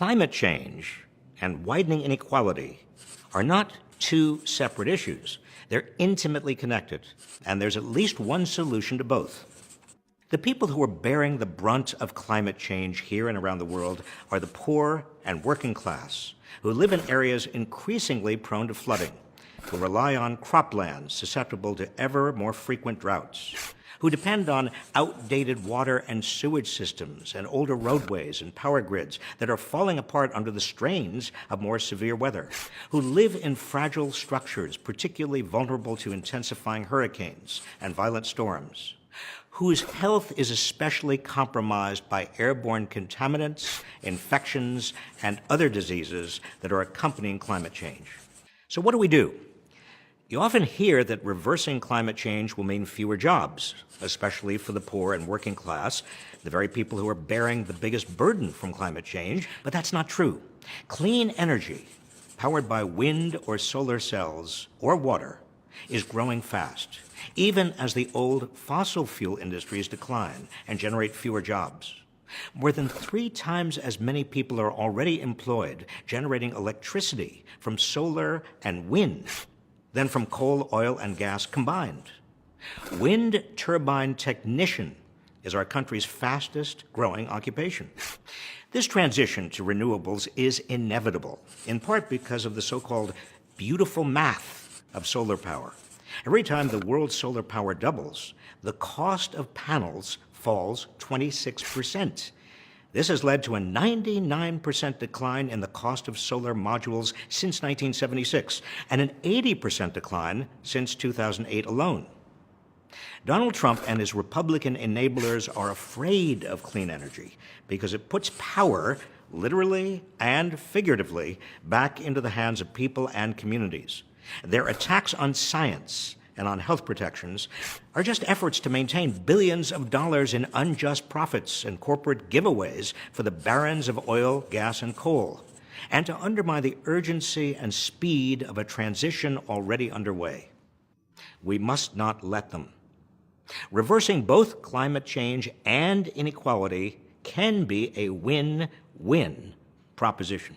Climate change and widening inequality are not two separate issues. They're intimately connected, and there's at least one solution to both. The people who are bearing the brunt of climate change here and around the world are the poor and working class, who live in areas increasingly prone to flooding, who rely on croplands susceptible to ever more frequent droughts, who depend on outdated water and sewage systems and older roadways and power grids that are falling apart under the strains of more severe weather, who live in fragile structures particularly vulnerable to intensifying hurricanes and violent storms, whose health is especially compromised by airborne contaminants, infections, and other diseases that are accompanying climate change. So what do we do? You often hear that reversing climate change will mean fewer jobs, especially for the poor and working class, the very people who are bearing the biggest burden from climate change, but that's not true. Clean energy, powered by wind or solar cells or water, is growing fast, even as the old fossil fuel industries decline and generate fewer jobs. More than 3 times as many people are already employed generating electricity from solar and wind than from coal, oil, and gas combined. Wind turbine technician is our country's fastest growing occupation. This transition to renewables is inevitable, in part because of the so-called beautiful math of solar power. Every time the world's solar power doubles, the cost of panels falls 26%. This has led to a 99% decline in the cost of solar modules since 1976, and an 80% decline since 2008 alone. Donald Trump and his Republican enablers are afraid of clean energy because it puts power, literally and figuratively, back into the hands of people and communities. Their attacks on science and on health protections are just efforts to maintain billions of dollars in unjust profits and corporate giveaways for the barons of oil, gas, and coal, and to undermine the urgency and speed of a transition already underway. We must not let them. Reversing both climate change and inequality can be a win-win proposition.